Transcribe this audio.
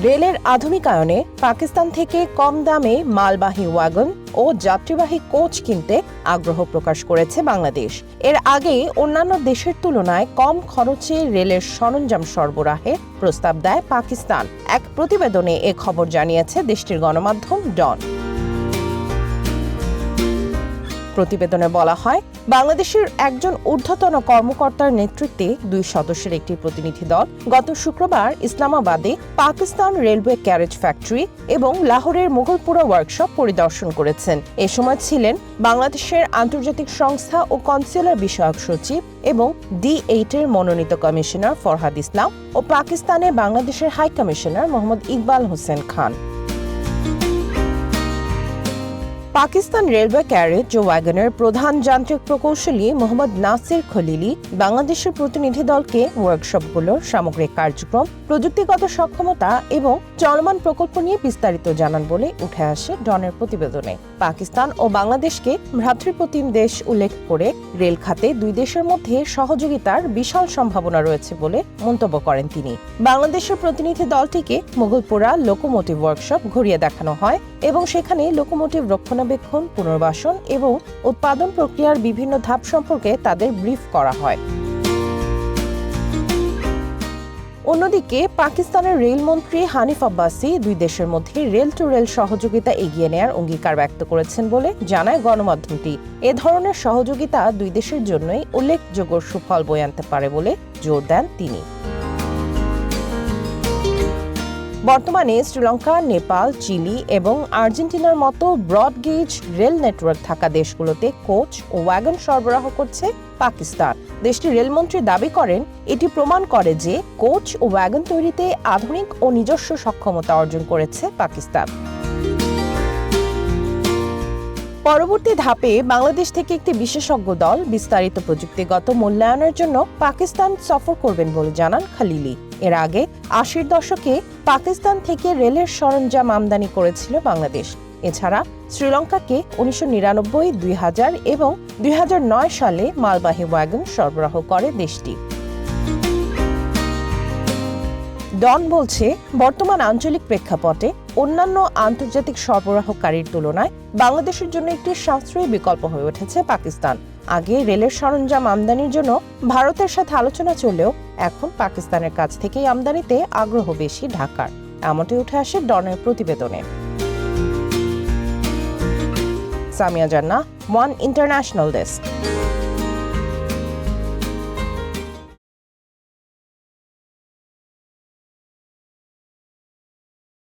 রেলের আধুনিকায়নে পাকিস্তান থেকে কম দামে মালবাহী ওয়াগন ও যাত্রীবাহী কোচ কিনতে আগ্রহ প্রকাশ করেছে বাংলাদেশ। এর আগে অন্যান্য দেশের তুলনায় কম খরচে রেলের সরঞ্জাম সরবরাহে প্রস্তাব দেয় পাকিস্তান। এক প্রতিবেদনে এ খবর জানিয়েছে দেশটির গণমাধ্যম ডন। প্রতিবেদনে বলা হয়, বাংলাদেশের একজন ঊর্ধ্বতন কর্মকর্তার নেতৃত্বে 2 সদস্যের একটি প্রতিনিধি দল গত শুক্রবার ইসলামাবাদে পাকিস্তান রেলওয়ে ক্যারেজ ফ্যাক্টরি এবং লাহোরের মুঘলপুরা ওয়ার্কশপ পরিদর্শন করেছেন। এ সময় ছিলেন বাংলাদেশের আন্তর্জাতিক সংস্থা ও কনস্যুলার বিষয়ক সচিব এবং D8 এর মনোনীত কমিশনার ফরহাদ ইসলাম ও পাকিস্তানে বাংলাদেশের high commissioner Mohammad Iqbal Hossain Khan. Pakistan railway carriage ও ওয়াগনের প্রধান যান্ত্রিক প্রকৌশলী মোহাম্মদ নাসির খলিলি বাংলাদেশের প্রতিনিধি দলকে ওয়ার্কশপগুলোর সামগ্রিক কার্যক্রম, প্রযুক্তিগত সক্ষমতা এবং চলমান প্রকল্প নিয়ে বিস্তারিত জানান বলে উঠে আসে ডনের প্রতিবেদনে। পাকিস্তান ও বাংলাদেশকে ভ্রাতৃপ্রতিম দেশ উল্লেখ করে রেল খাতে দুই দেশের মধ্যে সহযোগিতার বিশাল সম্ভাবনা রয়েছে বলে মন্তব্য করেন তিনি। বাংলাদেশের প্রতিনিধি দলটিকে মুঘলপুরা লোকোমোটিভ ওয়ার্কশপ ঘুরিয়ে দেখানো হয় এবং সেখানে লোকোমোটিভ রক্ষণাবেক্ষণ, পুনর্বাসন এবং উৎপাদন প্রক্রিয়ার বিভিন্ন ধাপ সম্পর্কে তাদের ব্রিফ করা হয়। অন্যদিকে পাকিস্তানের রেলমন্ত্রী হানিফ আব্বাসি দুই দেশের মধ্যে রেল টু রেল সহযোগিতা এগিয়ে নেওয়ার অঙ্গীকার ব্যক্ত করেছেন বলে জানায় গণমাধ্যমটি। এ ধরনের সহযোগিতা দুই দেশের জন্যই উল্লেখযোগ্য সুফল বয়ে আনতে পারে বলে জোর দেন তিনি। বর্তমানে শ্রীলঙ্কা, নেপাল, চিলি এবং আর্জেন্টিনার মতো ব্রডগেজ রেল নেটওয়ার্ক থাকা দেশগুলোতে কোচ ও ওয়াগন সরবরাহ করছে পাকিস্তান। দেশটির রেলমন্ত্রী দাবি করেন, এটি প্রমাণ করে যে কোচ ও ওয়াগন তৈরিতে আধুনিক ও নিজস্ব সক্ষমতা অর্জন করেছে পাকিস্তান। পরবর্তী ধাপে বাংলাদেশ থেকে একটি বিশেষজ্ঞ দল বিস্তারিত প্রযুক্তিগত মূল্যায়নের জন্য পাকিস্তান সফর করবেন বলে জানান খলিলি। এর আগে 80-র দশকে পাকিস্তান থেকে রেলের সরঞ্জাম আমদানি করেছিল বাংলাদেশ। এছাড়া শ্রীলঙ্কাকে 1999, 2000 এবং 2009 সালে মালবাহী ওয়াগন সরবরাহ করে দেশটি। ডন বলছে, বর্তমান আঞ্চলিক প্রেক্ষাপটে অন্যান্য আন্তর্জাতিক সরবরাহকারীর তুলনায় বাংলাদেশের জন্য একটি সাশ্রয়ী বিকল্প হয়ে উঠেছে পাকিস্তান। আগে রেলের সরঞ্জাম আমদানির জন্য ভারতের সাথে আলোচনা চললেও এখন পাকিস্তানের কাছ থেকেই আমদানিতে আগ্রহ বেশি ঢাকার, এমনটাই উঠে আসে ডনের প্রতিবেদনে। সামিয়া জান্নাহ, ওয়ান ইন্টারন্যাশনাল ডেস্ক।